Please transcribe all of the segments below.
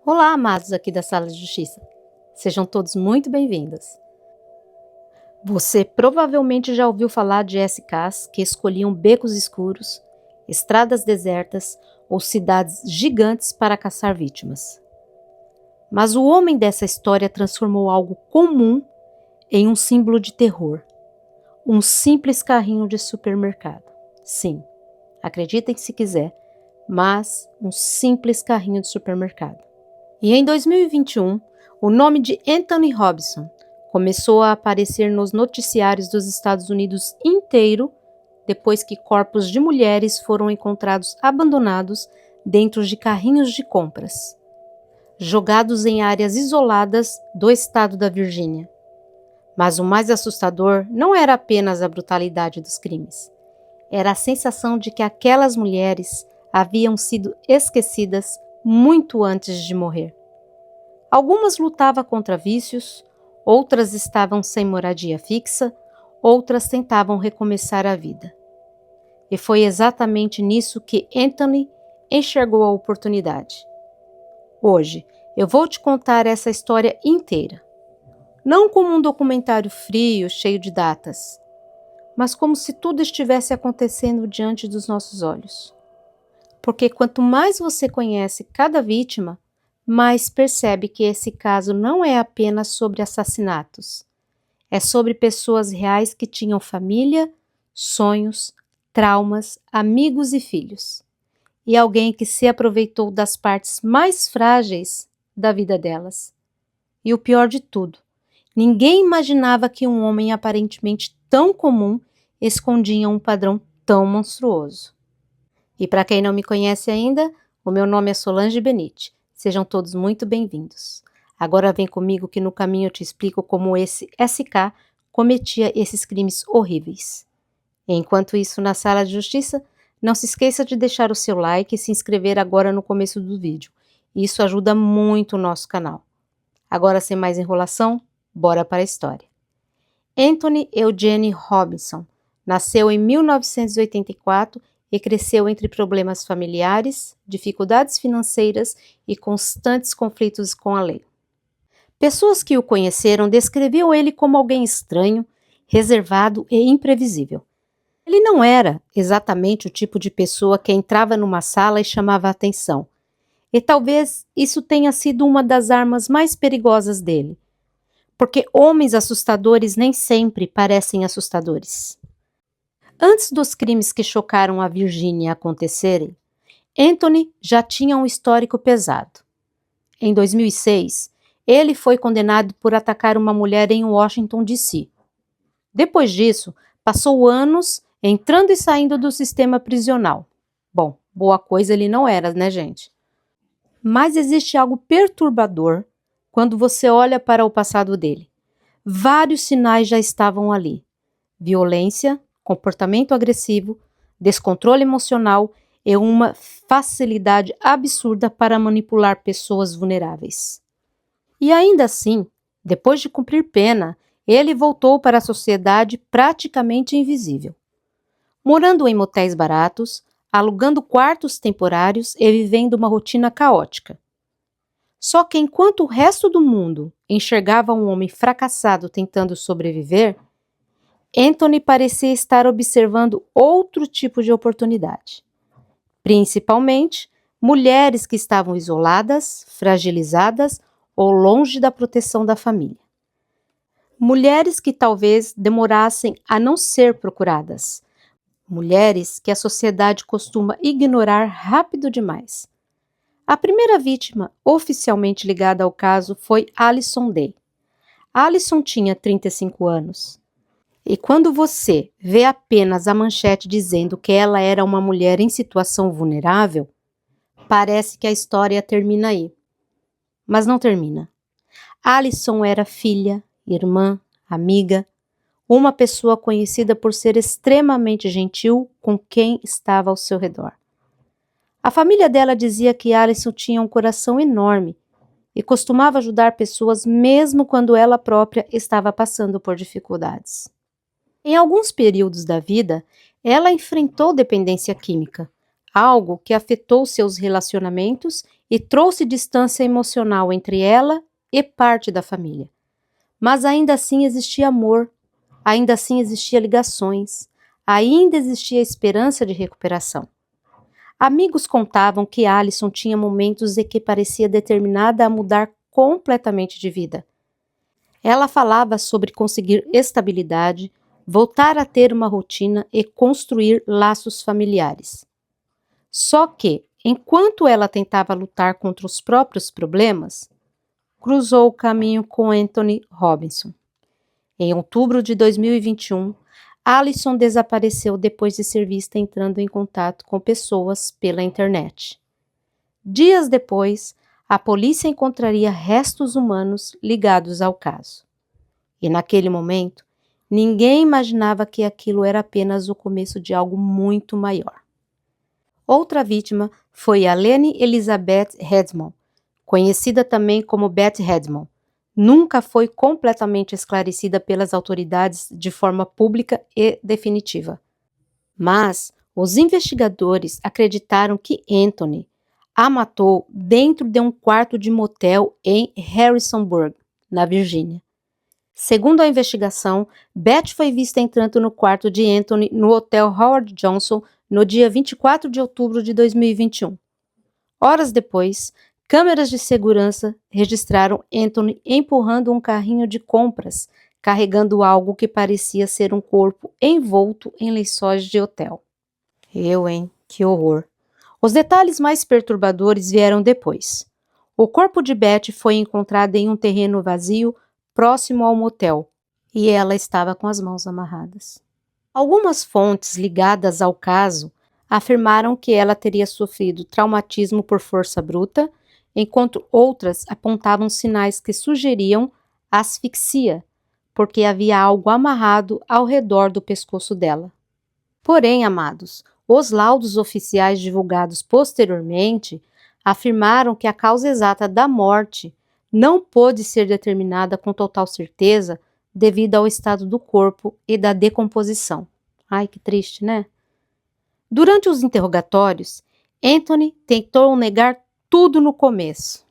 Olá, amados aqui da Sala de Justiça. Sejam todos muito bem-vindos. Você provavelmente já ouviu falar de SKs que escolhiam becos escuros, estradas desertas ou cidades gigantes para caçar vítimas. Mas o homem dessa história transformou algo comum em um símbolo de terror. Um simples carrinho de supermercado. Sim, acreditem se quiser, mas um simples carrinho de supermercado. E em 2021, o nome de Anthony Robinson começou a aparecer nos noticiários dos Estados Unidos inteiro depois que corpos de mulheres foram encontrados abandonados dentro de carrinhos de compras, jogados em áreas isoladas do estado da Virgínia. Mas o mais assustador não era apenas a brutalidade dos crimes. Era a sensação de que aquelas mulheres haviam sido esquecidas muito antes de morrer. Algumas lutavam contra vícios, outras estavam sem moradia fixa, outras tentavam recomeçar a vida. E foi exatamente nisso que Anthony enxergou a oportunidade. Hoje, eu vou te contar essa história inteira. Não como um documentário frio, cheio de datas, mas como se tudo estivesse acontecendo diante dos nossos olhos. Porque quanto mais você conhece cada vítima, mais percebe que esse caso não é apenas sobre assassinatos. É sobre pessoas reais que tinham família, sonhos, traumas, amigos e filhos. E alguém que se aproveitou das partes mais frágeis da vida delas. E o pior de tudo, ninguém imaginava que um homem aparentemente tão comum escondia um padrão tão monstruoso. E para quem não me conhece ainda, o meu nome é Solange Benite. Sejam todos muito bem-vindos. Agora vem comigo que no caminho eu te explico como esse SK cometia esses crimes horríveis. Enquanto isso, na Sala de Justiça, não se esqueça de deixar o seu like e se inscrever agora no começo do vídeo. Isso ajuda muito o nosso canal. Agora, sem mais enrolação, bora para a história. Anthony Eugene Robinson nasceu em 1984 e cresceu entre problemas familiares, dificuldades financeiras e constantes conflitos com a lei. Pessoas que o conheceram descreviam ele como alguém estranho, reservado e imprevisível. Ele não era exatamente o tipo de pessoa que entrava numa sala e chamava a atenção. E talvez isso tenha sido uma das armas mais perigosas dele. Porque homens assustadores nem sempre parecem assustadores. Antes dos crimes que chocaram a Virgínia acontecerem, Anthony já tinha um histórico pesado. Em 2006, ele foi condenado por atacar uma mulher em Washington, D.C. Depois disso, passou anos entrando e saindo do sistema prisional. Bom, boa coisa ele não era, né, gente? Mas existe algo perturbador quando você olha para o passado dele. Vários sinais já estavam ali: violência, comportamento agressivo, descontrole emocional e uma facilidade absurda para manipular pessoas vulneráveis. E ainda assim, depois de cumprir pena, ele voltou para a sociedade praticamente invisível, morando em motéis baratos, alugando quartos temporários e vivendo uma rotina caótica. Só que enquanto o resto do mundo enxergava um homem fracassado tentando sobreviver, Anthony parecia estar observando outro tipo de oportunidade. Principalmente, mulheres que estavam isoladas, fragilizadas ou longe da proteção da família. Mulheres que talvez demorassem a não ser procuradas. Mulheres que a sociedade costuma ignorar rápido demais. A primeira vítima oficialmente ligada ao caso foi Alison Day. Alison tinha 35 anos. E quando você vê apenas a manchete dizendo que ela era uma mulher em situação vulnerável, parece que a história termina aí. Mas não termina. Alison era filha, irmã, amiga, uma pessoa conhecida por ser extremamente gentil com quem estava ao seu redor. A família dela dizia que Alison tinha um coração enorme e costumava ajudar pessoas mesmo quando ela própria estava passando por dificuldades. Em alguns períodos da vida, ela enfrentou dependência química, algo que afetou seus relacionamentos e trouxe distância emocional entre ela e parte da família. Mas ainda assim existia amor, ainda assim existia ligações, ainda existia esperança de recuperação. Amigos contavam que Alison tinha momentos em que parecia determinada a mudar completamente de vida. Ela falava sobre conseguir estabilidade, voltar a ter uma rotina e construir laços familiares. Só que, enquanto ela tentava lutar contra os próprios problemas, cruzou o caminho com Anthony Robinson. Em outubro de 2021, Alison desapareceu depois de ser vista entrando em contato com pessoas pela internet. Dias depois, a polícia encontraria restos humanos ligados ao caso. E naquele momento, ninguém imaginava que aquilo era apenas o começo de algo muito maior. Outra vítima foi a Leni Elizabeth Redmond, conhecida também como Beth Redmond. Nunca foi completamente esclarecida pelas autoridades de forma pública e definitiva. Mas os investigadores acreditaram que Anthony a matou dentro de um quarto de motel em Harrisonburg, na Virgínia. Segundo a investigação, Beth foi vista entrando no quarto de Anthony no Hotel Howard Johnson no dia 24 de outubro de 2021. Horas depois, câmeras de segurança registraram Anthony empurrando um carrinho de compras, carregando algo que parecia ser um corpo envolto em lençóis de hotel. Que horror! Os detalhes mais perturbadores vieram depois. O corpo de Beth foi encontrado em um terreno vazio próximo ao motel, e ela estava com as mãos amarradas. Algumas fontes ligadas ao caso afirmaram que ela teria sofrido traumatismo por força bruta, enquanto outras apontavam sinais que sugeriam asfixia, porque havia algo amarrado ao redor do pescoço dela. Porém, amados, os laudos oficiais divulgados posteriormente afirmaram que a causa exata da morte não pôde ser determinada com total certeza devido ao estado do corpo e da decomposição. Ai, que triste, né? Durante os interrogatórios, Anthony tentou negar tudo no começo.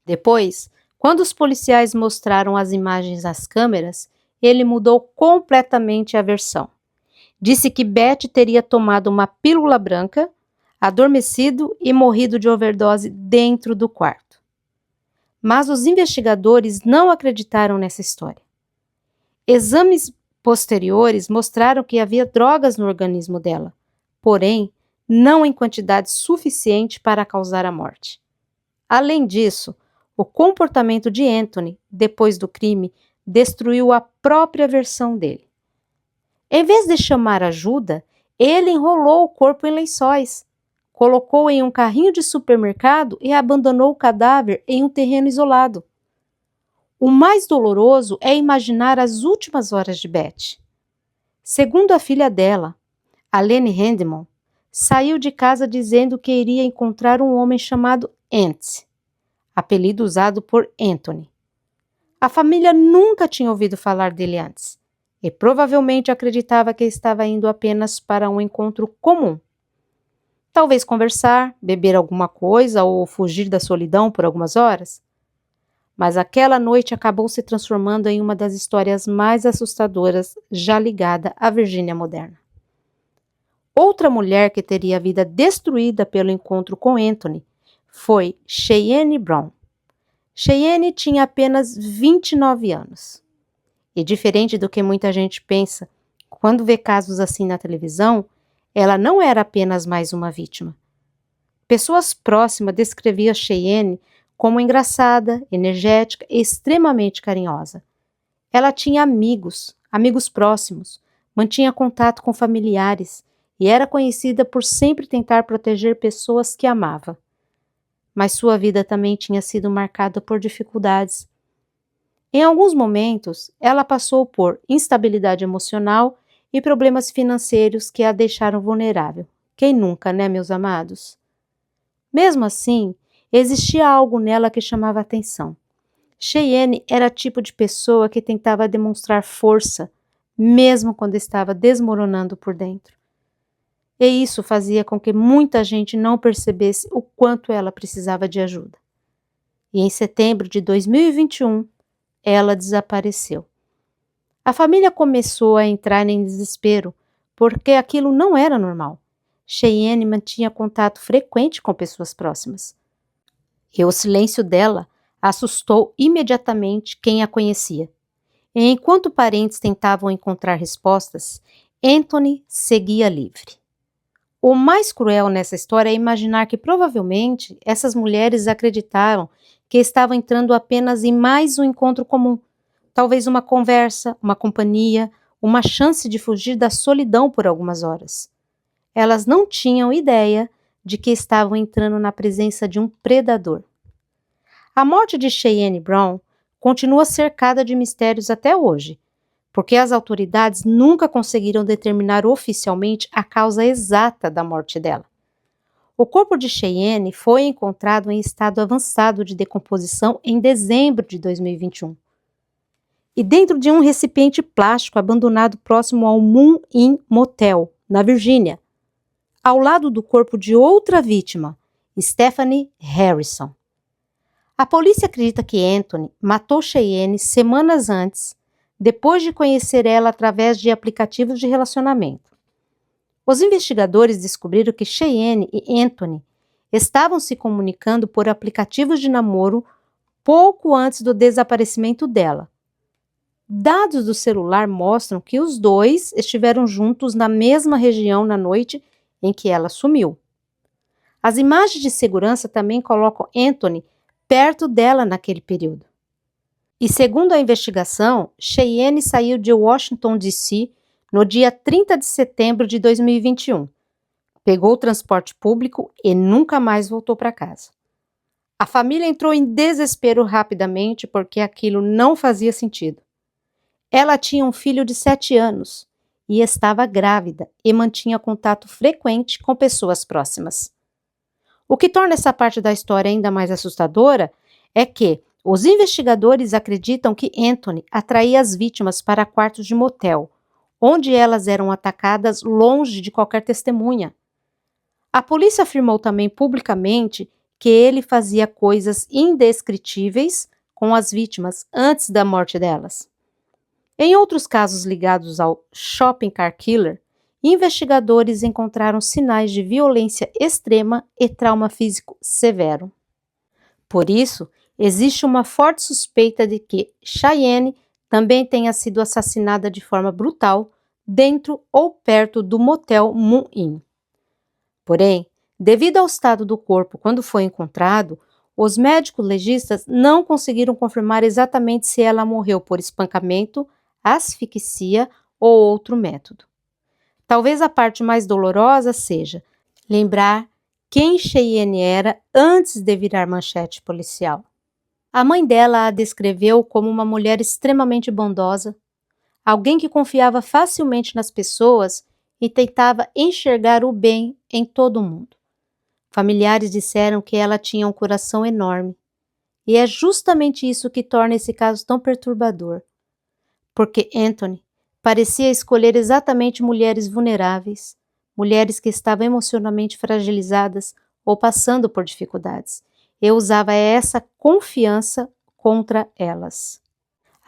Depois, quando os policiais mostraram as imagens às câmeras, ele mudou completamente a versão. Disse que Beth teria tomado uma pílula branca, adormecido e morrido de overdose dentro do quarto. Mas os investigadores não acreditaram nessa história. Exames posteriores mostraram que havia drogas no organismo dela, porém, não em quantidade suficiente para causar a morte. Além disso, o comportamento de Anthony, depois do crime, destruiu a própria versão dele. Em vez de chamar ajuda, ele enrolou o corpo em lençóis, colocou em um carrinho de supermercado e abandonou o cadáver em um terreno isolado. O mais doloroso é imaginar as últimas horas de Beth. Segundo a filha dela, a Leni Redmond, saiu de casa dizendo que iria encontrar um homem chamado Ant, apelido usado por Anthony. A família nunca tinha ouvido falar dele antes e provavelmente acreditava que estava indo apenas para um encontro comum. Talvez conversar, beber alguma coisa ou fugir da solidão por algumas horas. Mas aquela noite acabou se transformando em uma das histórias mais assustadoras já ligada à Virgínia moderna. Outra mulher que teria a vida destruída pelo encontro com Anthony foi Cheyenne Brown. Cheyenne tinha apenas 29 anos. E diferente do que muita gente pensa, quando vê casos assim na televisão, ela não era apenas mais uma vítima. Pessoas próximas descreviam Cheyenne como engraçada, energética e extremamente carinhosa. Ela tinha amigos próximos, mantinha contato com familiares e era conhecida por sempre tentar proteger pessoas que amava. Mas sua vida também tinha sido marcada por dificuldades. Em alguns momentos, ela passou por instabilidade emocional e problemas financeiros que a deixaram vulnerável. Quem nunca, né, meus amados? Mesmo assim, existia algo nela que chamava atenção. Cheyenne era o tipo de pessoa que tentava demonstrar força, mesmo quando estava desmoronando por dentro. e isso fazia com que muita gente não percebesse o quanto ela precisava de ajuda. E em setembro de 2021, ela desapareceu. A família começou a entrar em desespero, porque aquilo não era normal. Cheyenne mantinha contato frequente com pessoas próximas. E o silêncio dela assustou imediatamente quem a conhecia. E enquanto parentes tentavam encontrar respostas, Anthony seguia livre. O mais cruel nessa história é imaginar que provavelmente essas mulheres acreditaram que estavam entrando apenas em mais um encontro comum, talvez uma conversa, uma companhia, uma chance de fugir da solidão por algumas horas. Elas não tinham ideia de que estavam entrando na presença de um predador. A morte de Cheyenne Brown continua cercada de mistérios até hoje, porque as autoridades nunca conseguiram determinar oficialmente a causa exata da morte dela. O corpo de Cheyenne foi encontrado em estado avançado de decomposição em dezembro de 2021. E dentro de um recipiente plástico abandonado próximo ao Moon Inn Motel, na Virgínia, ao lado do corpo de outra vítima, Stephanie Harrison. A polícia acredita que Anthony matou Cheyenne semanas antes, depois de conhecer ela através de aplicativos de relacionamento. Os investigadores descobriram que Cheyenne e Anthony estavam se comunicando por aplicativos de namoro pouco antes do desaparecimento dela. Dados do celular mostram que os dois estiveram juntos na mesma região na noite em que ela sumiu. As imagens de segurança também colocam Anthony perto dela naquele período. E segundo a investigação, Cheyenne saiu de Washington, D.C. no dia 30 de setembro de 2021. Pegou o transporte público e nunca mais voltou para casa. A família entrou em desespero rapidamente porque aquilo não fazia sentido. Ela tinha um filho de 7 anos e estava grávida e mantinha contato frequente com pessoas próximas. O que torna essa parte da história ainda mais assustadora é que os investigadores acreditam que Anthony atraía as vítimas para quartos de motel, onde elas eram atacadas longe de qualquer testemunha. A polícia afirmou também publicamente que ele fazia coisas indescritíveis com as vítimas antes da morte delas. Em outros casos ligados ao Shopping Car Killer, investigadores encontraram sinais de violência extrema e trauma físico severo. Por isso, existe uma forte suspeita de que Cheyenne também tenha sido assassinada de forma brutal dentro ou perto do motel Moon Inn. Porém, devido ao estado do corpo quando foi encontrado, os médicos legistas não conseguiram confirmar exatamente se ela morreu por espancamento, asfixia ou outro método. Talvez a parte mais dolorosa seja lembrar quem Cheyenne era antes de virar manchete policial. A mãe dela a descreveu como uma mulher extremamente bondosa, alguém que confiava facilmente nas pessoas e tentava enxergar o bem em todo mundo. Familiares disseram que ela tinha um coração enorme, e é justamente isso que torna esse caso tão perturbador, porque Anthony parecia escolher exatamente mulheres vulneráveis, mulheres que estavam emocionalmente fragilizadas ou passando por dificuldades, e usava essa confiança contra elas.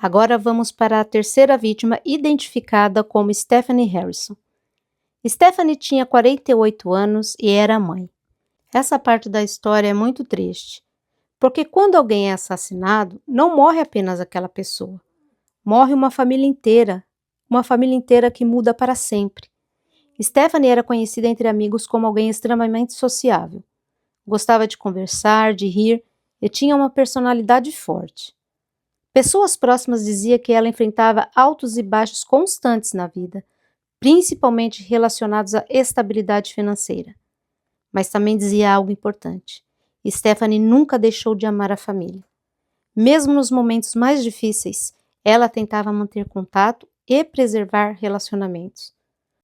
Agora vamos para a terceira vítima, identificada como Stephanie Harrison. Stephanie tinha 48 anos e era mãe. Essa parte da história é muito triste, porque quando alguém é assassinado, não morre apenas aquela pessoa. Morre uma família inteira que muda para sempre. Stephanie era conhecida entre amigos como alguém extremamente sociável. Gostava de conversar, de rir e tinha uma personalidade forte. Pessoas próximas diziam que ela enfrentava altos e baixos constantes na vida, principalmente relacionados à estabilidade financeira. Mas também dizia algo importante. Stephanie nunca deixou de amar a família. Mesmo nos momentos mais difíceis, ela tentava manter contato e preservar relacionamentos.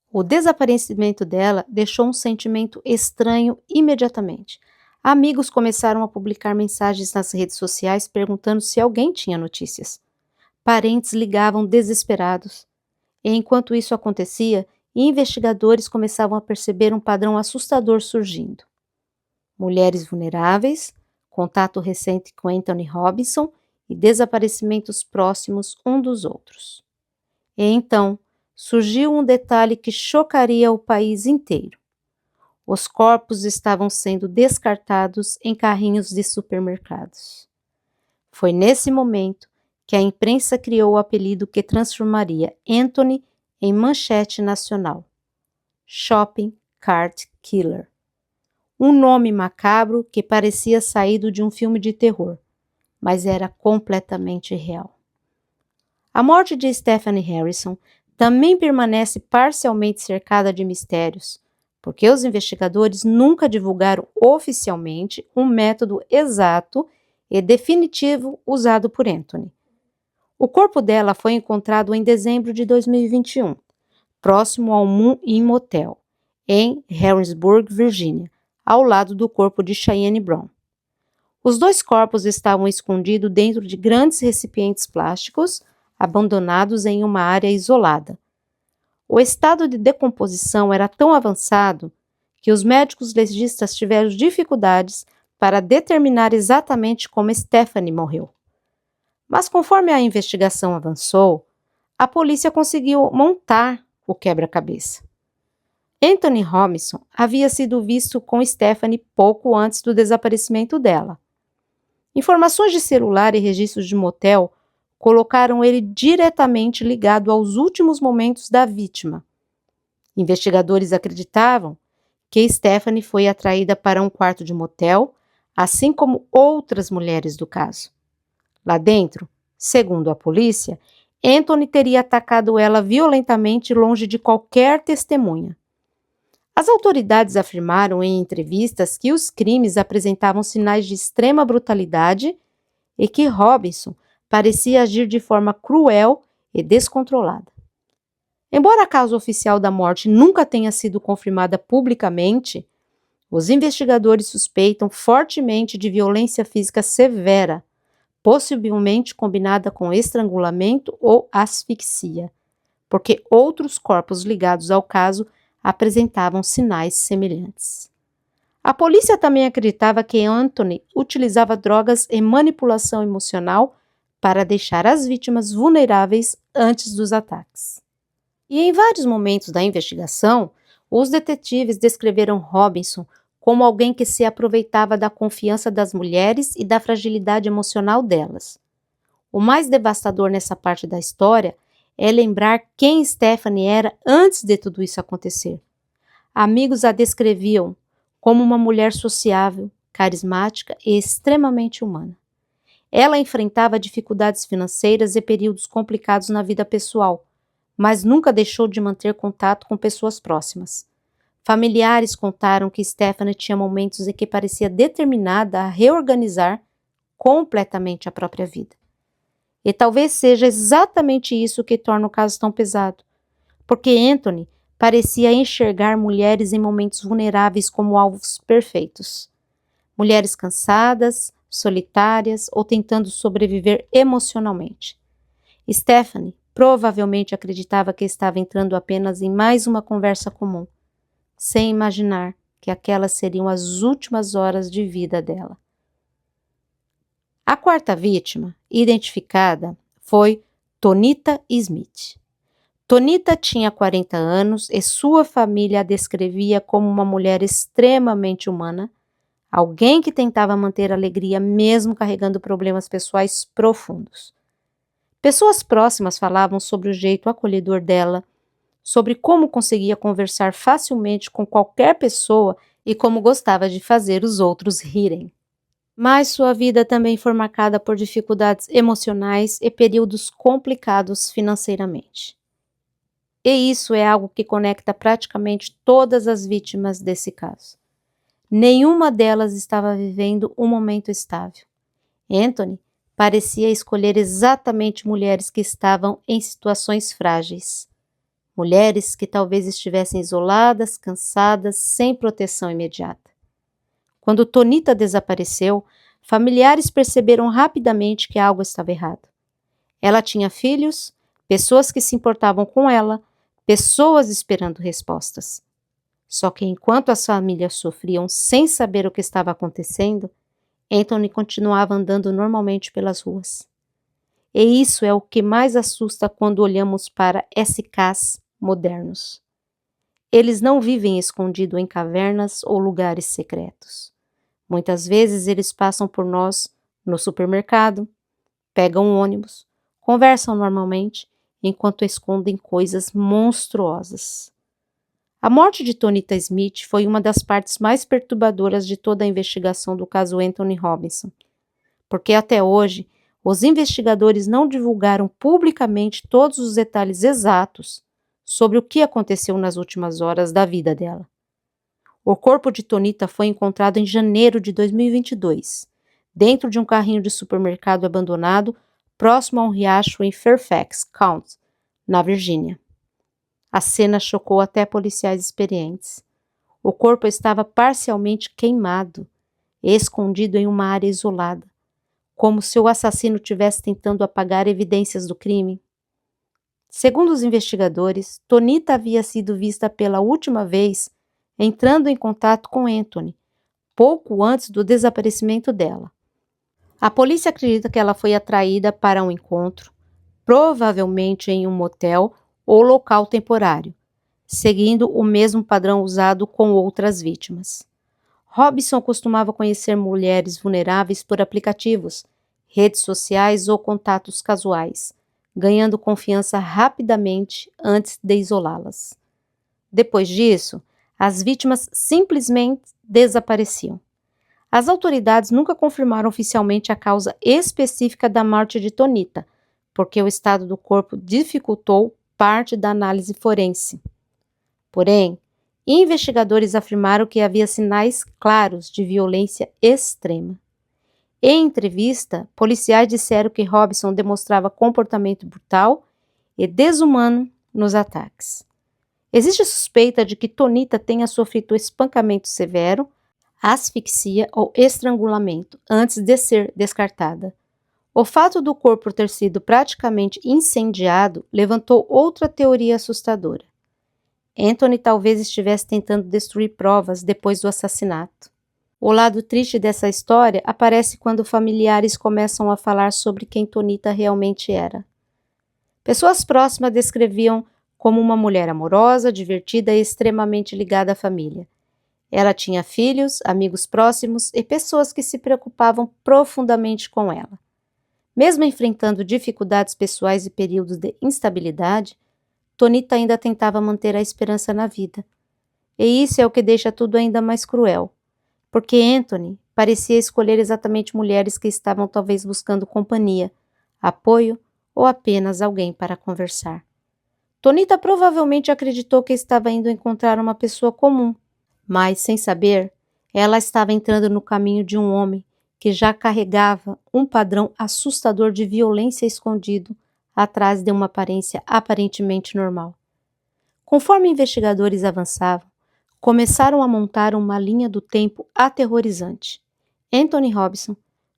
O desaparecimento dela deixou um sentimento estranho imediatamente. Amigos começaram a publicar mensagens nas redes sociais perguntando se alguém tinha notícias. Parentes ligavam desesperados. E enquanto isso acontecia, e investigadores começavam a perceber um padrão assustador surgindo. Mulheres vulneráveis, contato recente com Anthony Robinson e desaparecimentos próximos um dos outros. E então, surgiu um detalhe que chocaria o país inteiro. Os corpos estavam sendo descartados em carrinhos de supermercados. Foi nesse momento que a imprensa criou o apelido que transformaria Anthony em manchete nacional: Shopping Cart Killer. Um nome macabro que parecia saído de um filme de terror, mas era completamente real. A morte de Stephanie Harrison também permanece parcialmente cercada de mistérios, porque os investigadores nunca divulgaram oficialmente um método exato e definitivo usado por Anthony. O corpo dela foi encontrado em dezembro de 2021, próximo ao Moon Inn Motel, em Harrisburg, Virgínia, ao lado do corpo de Cheyenne Brown. Os dois corpos estavam escondidos dentro de grandes recipientes plásticos, abandonados em uma área isolada. O estado de decomposição era tão avançado que os médicos legistas tiveram dificuldades para determinar exatamente como Stephanie morreu. Mas conforme a investigação avançou, a polícia conseguiu montar o quebra-cabeça. Anthony Robinson havia sido visto com Stephanie pouco antes do desaparecimento dela. Informações de celular e registros de motel colocaram ele diretamente ligado aos últimos momentos da vítima. Investigadores acreditavam que Stephanie foi atraída para um quarto de motel, assim como outras mulheres do caso. Lá dentro, segundo a polícia, Anthony teria atacado ela violentamente longe de qualquer testemunha. As autoridades afirmaram em entrevistas que os crimes apresentavam sinais de extrema brutalidade e que Robinson parecia agir de forma cruel e descontrolada. Embora a causa oficial da morte nunca tenha sido confirmada publicamente, os investigadores suspeitam fortemente de violência física severa, possivelmente combinada com estrangulamento ou asfixia, porque outros corpos ligados ao caso apresentavam sinais semelhantes. A polícia também acreditava que Anthony utilizava drogas e manipulação emocional para deixar as vítimas vulneráveis antes dos ataques. E em vários momentos da investigação, os detetives descreveram Robinson como alguém que se aproveitava da confiança das mulheres e da fragilidade emocional delas. O mais devastador nessa parte da história é lembrar quem Stephanie era antes de tudo isso acontecer. Amigos a descreviam como uma mulher sociável, carismática e extremamente humana. Ela enfrentava dificuldades financeiras e períodos complicados na vida pessoal, mas nunca deixou de manter contato com pessoas próximas. Familiares contaram que Stephanie tinha momentos em que parecia determinada a reorganizar completamente a própria vida. E talvez seja exatamente isso que torna o caso tão pesado, porque Anthony parecia enxergar mulheres em momentos vulneráveis como alvos perfeitos. Mulheres cansadas, solitárias ou tentando sobreviver emocionalmente. Stephanie provavelmente acreditava que estava entrando apenas em mais uma conversa comum, sem imaginar que aquelas seriam as últimas horas de vida dela. A quarta vítima, identificada, foi Tonita Smith. Tonita tinha 40 anos e sua família a descrevia como uma mulher extremamente humana, alguém que tentava manter a alegria mesmo carregando problemas pessoais profundos. Pessoas próximas falavam sobre o jeito acolhedor dela, sobre como conseguia conversar facilmente com qualquer pessoa e como gostava de fazer os outros rirem. Mas sua vida também foi marcada por dificuldades emocionais e períodos complicados financeiramente. E isso é algo que conecta praticamente todas as vítimas desse caso. Nenhuma delas estava vivendo um momento estável. Anthony parecia escolher exatamente mulheres que estavam em situações frágeis. Mulheres que talvez estivessem isoladas, cansadas, sem proteção imediata. Quando Tonita desapareceu, familiares perceberam rapidamente que algo estava errado. Ela tinha filhos, pessoas que se importavam com ela, pessoas esperando respostas. Só que enquanto as famílias sofriam sem saber o que estava acontecendo, Anthony continuava andando normalmente pelas ruas. E isso é o que mais assusta quando olhamos para SKs modernos. Eles não vivem escondidos em cavernas ou lugares secretos. Muitas vezes eles passam por nós no supermercado, pegam um ônibus, conversam normalmente, enquanto escondem coisas monstruosas. A morte de Tonita Smith foi uma das partes mais perturbadoras de toda a investigação do caso Anthony Robinson, porque até hoje os investigadores não divulgaram publicamente todos os detalhes exatos sobre o que aconteceu nas últimas horas da vida dela. O corpo de Tonita foi encontrado em janeiro de 2022, dentro de um carrinho de supermercado abandonado próximo a um riacho em Fairfax County, na Virgínia. A cena chocou até policiais experientes. O corpo estava parcialmente queimado, escondido em uma área isolada, como se o assassino estivesse tentando apagar evidências do crime. Segundo os investigadores, Tonita havia sido vista pela última vez entrando em contato com Anthony, pouco antes do desaparecimento dela. A polícia acredita que ela foi atraída para um encontro, provavelmente em um motel ou local temporário, seguindo o mesmo padrão usado com outras vítimas. Robinson costumava conhecer mulheres vulneráveis por aplicativos, redes sociais ou contatos casuais, ganhando confiança rapidamente antes de isolá-las. Depois disso, as vítimas simplesmente desapareciam. As autoridades nunca confirmaram oficialmente a causa específica da morte de Tonita, porque o estado do corpo dificultou parte da análise forense. Porém, investigadores afirmaram que havia sinais claros de violência extrema. Em entrevista, policiais disseram que Robinson demonstrava comportamento brutal e desumano nos ataques. Existe suspeita de que Tonita tenha sofrido espancamento severo, asfixia ou estrangulamento antes de ser descartada. O fato do corpo ter sido praticamente incendiado levantou outra teoria assustadora. Anthony talvez estivesse tentando destruir provas depois do assassinato. O lado triste dessa história aparece quando familiares começam a falar sobre quem Tonita realmente era. Pessoas próximas descreviam como uma mulher amorosa, divertida e extremamente ligada à família. Ela tinha filhos, amigos próximos e pessoas que se preocupavam profundamente com ela. Mesmo enfrentando dificuldades pessoais e períodos de instabilidade, Tonita ainda tentava manter a esperança na vida. E isso é o que deixa tudo ainda mais cruel, porque Anthony parecia escolher exatamente mulheres que estavam talvez buscando companhia, apoio ou apenas alguém para conversar. Tonita provavelmente acreditou que estava indo encontrar uma pessoa comum, mas, sem saber, ela estava entrando no caminho de um homem que já carregava um padrão assustador de violência escondido atrás de uma aparência aparentemente normal. Conforme investigadores avançavam, começaram a montar uma linha do tempo aterrorizante. Anthony Robinson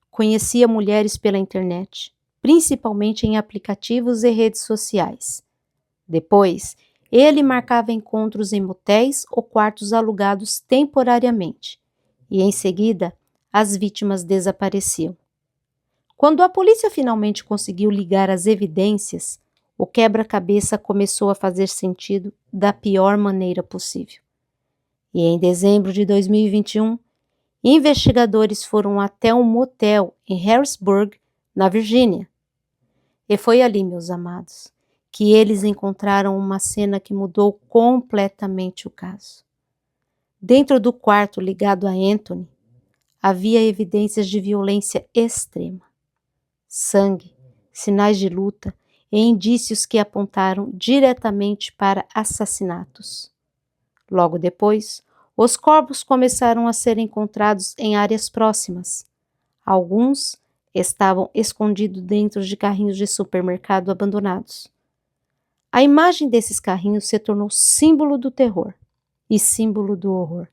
conhecia mulheres pela internet, principalmente em aplicativos e redes sociais. Depois, ele marcava encontros em motéis ou quartos alugados temporariamente, e em seguida, as vítimas desapareciam. Quando a polícia finalmente conseguiu ligar as evidências, o quebra-cabeça começou a fazer sentido da pior maneira possível. E em dezembro de 2021, investigadores foram até um motel em Harrisburg, na Virgínia. E foi ali, meus amados, que eles encontraram uma cena que mudou completamente o caso. Dentro do quarto ligado a Anthony, havia evidências de violência extrema. Sangue, sinais de luta e indícios que apontaram diretamente para assassinatos. Logo depois, os corpos começaram a ser encontrados em áreas próximas. Alguns estavam escondidos dentro de carrinhos de supermercado abandonados. A imagem desses carrinhos se tornou símbolo do terror e símbolo do horror,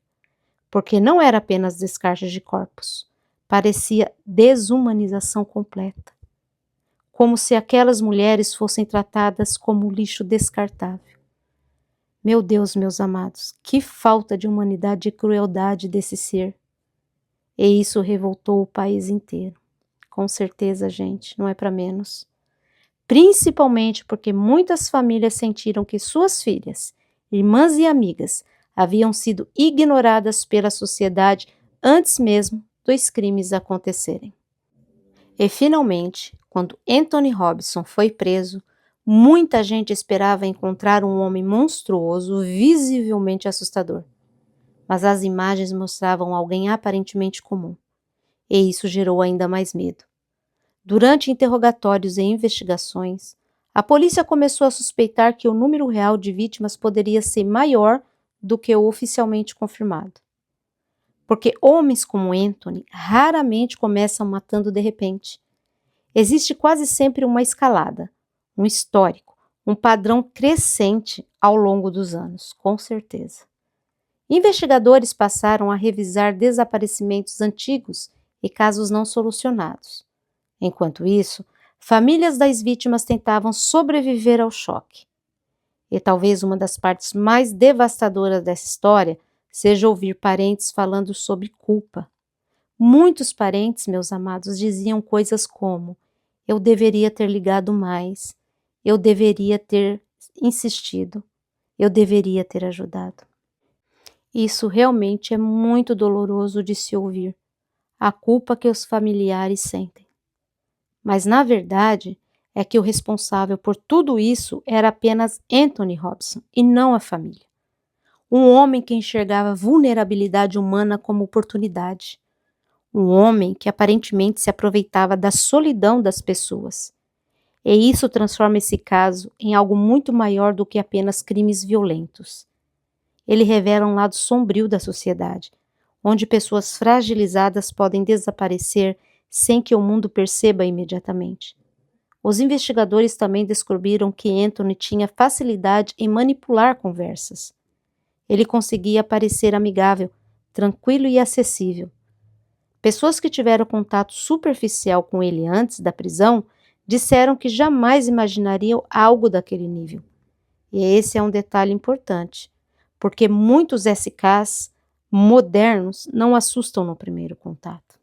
porque não era apenas descarte de corpos, parecia desumanização completa, como se aquelas mulheres fossem tratadas como lixo descartável. Meu Deus, meus amados, que falta de humanidade e crueldade desse ser. E isso revoltou o país inteiro. Com certeza, gente, não é para menos. Principalmente porque muitas famílias sentiram que suas filhas, irmãs e amigas haviam sido ignoradas pela sociedade antes mesmo dos crimes acontecerem. E finalmente, quando Anthony Robinson foi preso, muita gente esperava encontrar um homem monstruoso, visivelmente assustador. Mas as imagens mostravam alguém aparentemente comum, e isso gerou ainda mais medo. Durante interrogatórios e investigações, a polícia começou a suspeitar que o número real de vítimas poderia ser maior do que o oficialmente confirmado. Porque homens como Anthony raramente começam matando de repente. Existe quase sempre uma escalada, um histórico, um padrão crescente ao longo dos anos, com certeza. Investigadores passaram a revisar desaparecimentos antigos e casos não solucionados. Enquanto isso, famílias das vítimas tentavam sobreviver ao choque. E talvez uma das partes mais devastadoras dessa história seja ouvir parentes falando sobre culpa. Muitos parentes, meus amados, diziam coisas como: eu deveria ter ligado mais, eu deveria ter insistido, eu deveria ter ajudado. Isso realmente é muito doloroso de se ouvir, a culpa que os familiares sentem. Mas, na verdade, é que o responsável por tudo isso era apenas Anthony Robinson e não a família. Um homem que enxergava vulnerabilidade humana como oportunidade. Um homem que aparentemente se aproveitava da solidão das pessoas. E isso transforma esse caso em algo muito maior do que apenas crimes violentos. Ele revela um lado sombrio da sociedade, onde pessoas fragilizadas podem desaparecer sem que o mundo perceba imediatamente. Os investigadores também descobriram que Anthony tinha facilidade em manipular conversas. Ele conseguia parecer amigável, tranquilo e acessível. Pessoas que tiveram contato superficial com ele antes da prisão disseram que jamais imaginariam algo daquele nível. E esse é um detalhe importante, porque muitos SKs modernos não assustam no primeiro contato.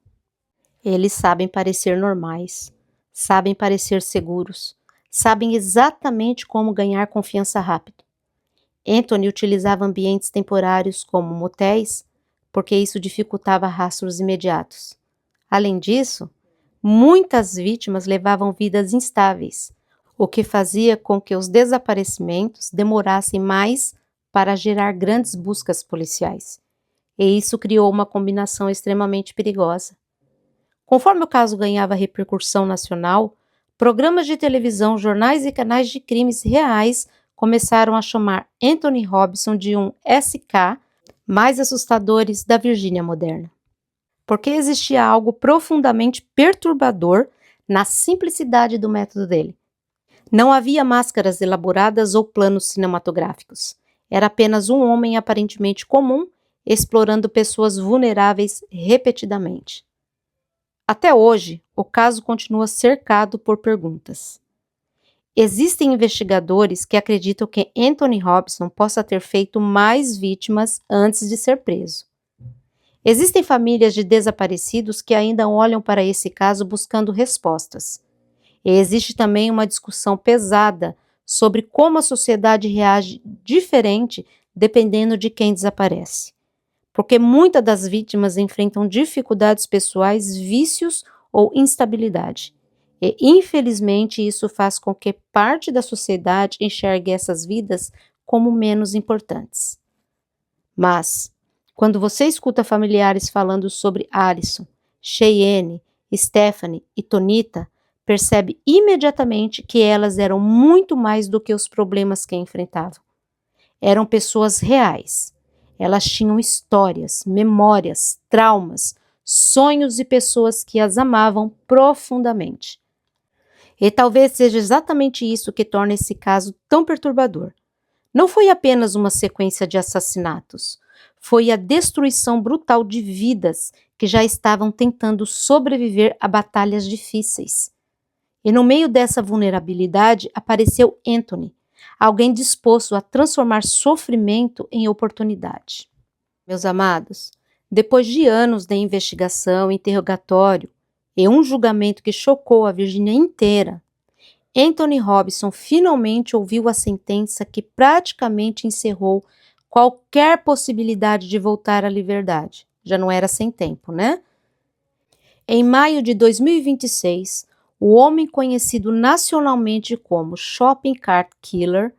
Eles sabem parecer normais, sabem parecer seguros, sabem exatamente como ganhar confiança rápido. Anthony utilizava ambientes temporários como motéis, porque isso dificultava rastros imediatos. Além disso, muitas vítimas levavam vidas instáveis, o que fazia com que os desaparecimentos demorassem mais para gerar grandes buscas policiais. E isso criou uma combinação extremamente perigosa. Conforme o caso ganhava repercussão nacional, programas de televisão, jornais e canais de crimes reais começaram a chamar Anthony Robinson de um SK mais assustadores da Virgínia moderna. Porque existia algo profundamente perturbador na simplicidade do método dele. Não havia máscaras elaboradas ou planos cinematográficos. Era apenas um homem aparentemente comum, explorando pessoas vulneráveis repetidamente. Até hoje, o caso continua cercado por perguntas. Existem investigadores que acreditam que Anthony Robinson possa ter feito mais vítimas antes de ser preso. Existem famílias de desaparecidos que ainda olham para esse caso buscando respostas. E existe também uma discussão pesada sobre como a sociedade reage diferente dependendo de quem desaparece. Porque muitas das vítimas enfrentam dificuldades pessoais, vícios ou instabilidade. E, infelizmente, isso faz com que parte da sociedade enxergue essas vidas como menos importantes. Mas, quando você escuta familiares falando sobre Alison, Cheyenne, Stephanie e Tonita, percebe imediatamente que elas eram muito mais do que os problemas que enfrentavam. Eram pessoas reais. Elas tinham histórias, memórias, traumas, sonhos e pessoas que as amavam profundamente. E talvez seja exatamente isso que torna esse caso tão perturbador. Não foi apenas uma sequência de assassinatos, foi a destruição brutal de vidas que já estavam tentando sobreviver a batalhas difíceis. E no meio dessa vulnerabilidade apareceu Anthony, alguém disposto a transformar sofrimento em oportunidade. Meus amados, depois de anos de investigação, interrogatório e um julgamento que chocou a Virgínia inteira, Anthony Robinson finalmente ouviu a sentença que praticamente encerrou qualquer possibilidade de voltar à liberdade. Já não era sem tempo, né? Em maio de 2026, o homem conhecido nacionalmente como Shopping Cart Killer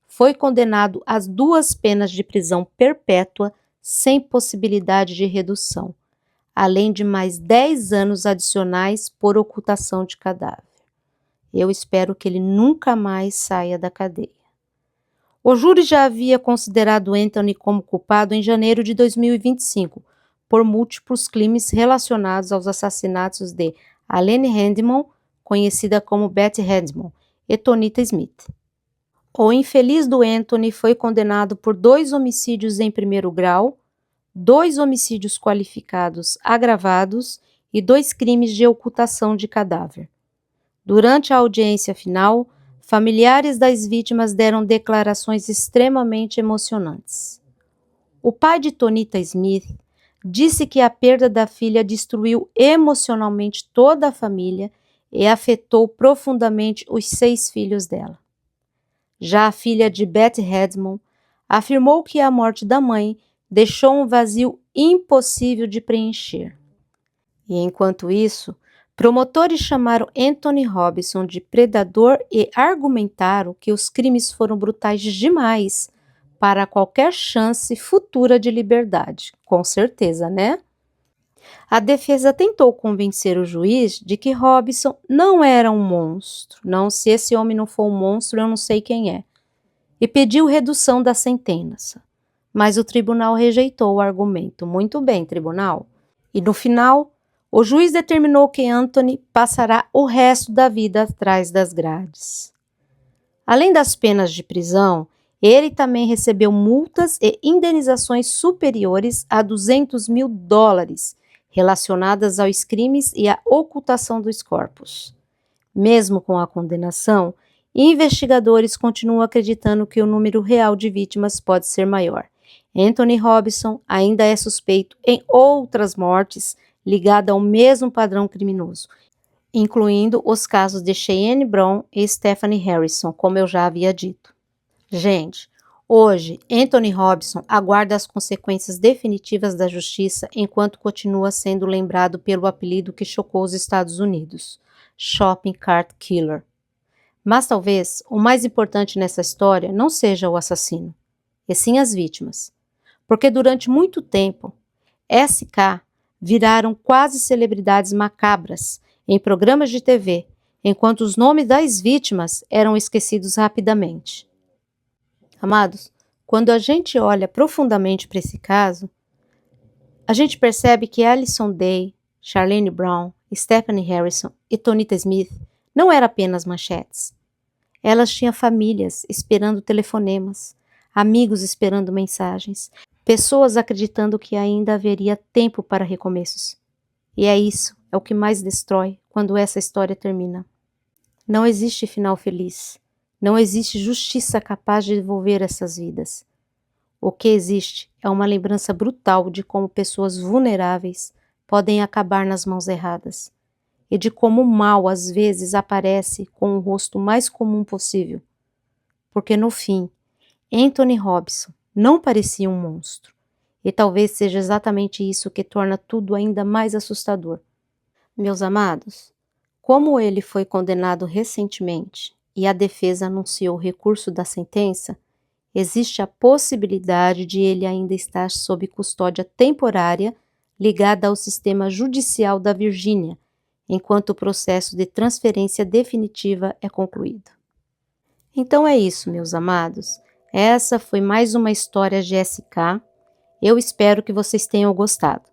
foi condenado às 2 penas de prisão perpétua sem possibilidade de redução, além de mais 10 anos adicionais por ocultação de cadáver. Eu espero que ele nunca mais saia da cadeia. O júri já havia considerado Anthony como culpado em janeiro de 2025, por múltiplos crimes relacionados aos assassinatos de Alene Handman, conhecida como Betty Handman, e Tonita Smith. O infeliz do Anthony foi condenado por 2 homicídios em primeiro grau, 2 homicídios qualificados agravados e 2 crimes de ocultação de cadáver. Durante a audiência final, familiares das vítimas deram declarações extremamente emocionantes. O pai de Tonita Smith disse que a perda da filha destruiu emocionalmente toda a família e afetou profundamente os 6 filhos dela. Já a filha de Betty Handman afirmou que a morte da mãe deixou um vazio impossível de preencher. E enquanto isso, promotores chamaram Anthony Robinson de predador e argumentaram que os crimes foram brutais demais para qualquer chance futura de liberdade. Com certeza, né? A defesa tentou convencer o juiz de que Robinson não era um monstro. Não, se esse homem não for um monstro, eu não sei quem é. E pediu redução da sentença. Mas o tribunal rejeitou o argumento. Muito bem, tribunal. E no final, o juiz determinou que Anthony passará o resto da vida atrás das grades. Além das penas de prisão, ele também recebeu multas e indenizações superiores a $200 mil relacionadas aos crimes e à ocultação dos corpos. Mesmo com a condenação, investigadores continuam acreditando que o número real de vítimas pode ser maior. Anthony Robinson ainda é suspeito em outras mortes ligadas ao mesmo padrão criminoso, incluindo os casos de Cheyenne Brown e Stephanie Harrison, como eu já havia dito. Gente, hoje Anthony Robinson aguarda as consequências definitivas da justiça enquanto continua sendo lembrado pelo apelido que chocou os Estados Unidos, Shopping Cart Killer. Mas talvez o mais importante nessa história não seja o assassino, e sim as vítimas. Porque durante muito tempo, SK viraram quase celebridades macabras em programas de TV, enquanto os nomes das vítimas eram esquecidos rapidamente. Amados, quando a gente olha profundamente para esse caso, a gente percebe que Alison Day, Charlene Brown, Stephanie Harrison e Tonita Smith não eram apenas manchetes. Elas tinham famílias esperando telefonemas, amigos esperando mensagens, pessoas acreditando que ainda haveria tempo para recomeços. E é o que mais destrói quando essa história termina. Não existe final feliz. Não existe justiça capaz de devolver essas vidas. O que existe é uma lembrança brutal de como pessoas vulneráveis podem acabar nas mãos erradas e de como o mal às vezes aparece com o rosto mais comum possível. Porque no fim, Anthony Robinson não parecia um monstro, e talvez seja exatamente isso que torna tudo ainda mais assustador. Meus amados, como ele foi condenado recentemente e a defesa anunciou o recurso da sentença, existe a possibilidade de ele ainda estar sob custódia temporária ligada ao sistema judicial da Virgínia, enquanto o processo de transferência definitiva é concluído. Então é isso, meus amados. Essa foi mais uma história GSK. Eu espero que vocês tenham gostado.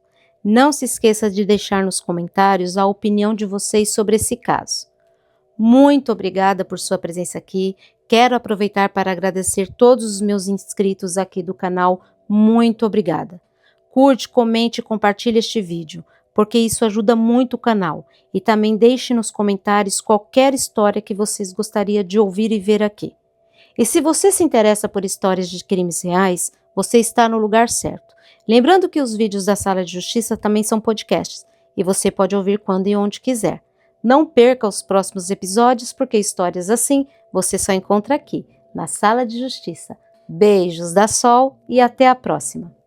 Não se esqueça de deixar nos comentários a opinião de vocês sobre esse caso. Muito obrigada por sua presença aqui. Quero aproveitar para agradecer todos os meus inscritos aqui do canal. Muito obrigada. Curte, comente e compartilhe este vídeo, porque isso ajuda muito o canal. E também deixe nos comentários qualquer história que vocês gostariam de ouvir e ver aqui. E se você se interessa por histórias de crimes reais, você está no lugar certo. Lembrando que os vídeos da Sala de Justiça também são podcasts e você pode ouvir quando e onde quiser. Não perca os próximos episódios, porque histórias assim você só encontra aqui, na Sala de Justiça. Beijos da Sol e até a próxima!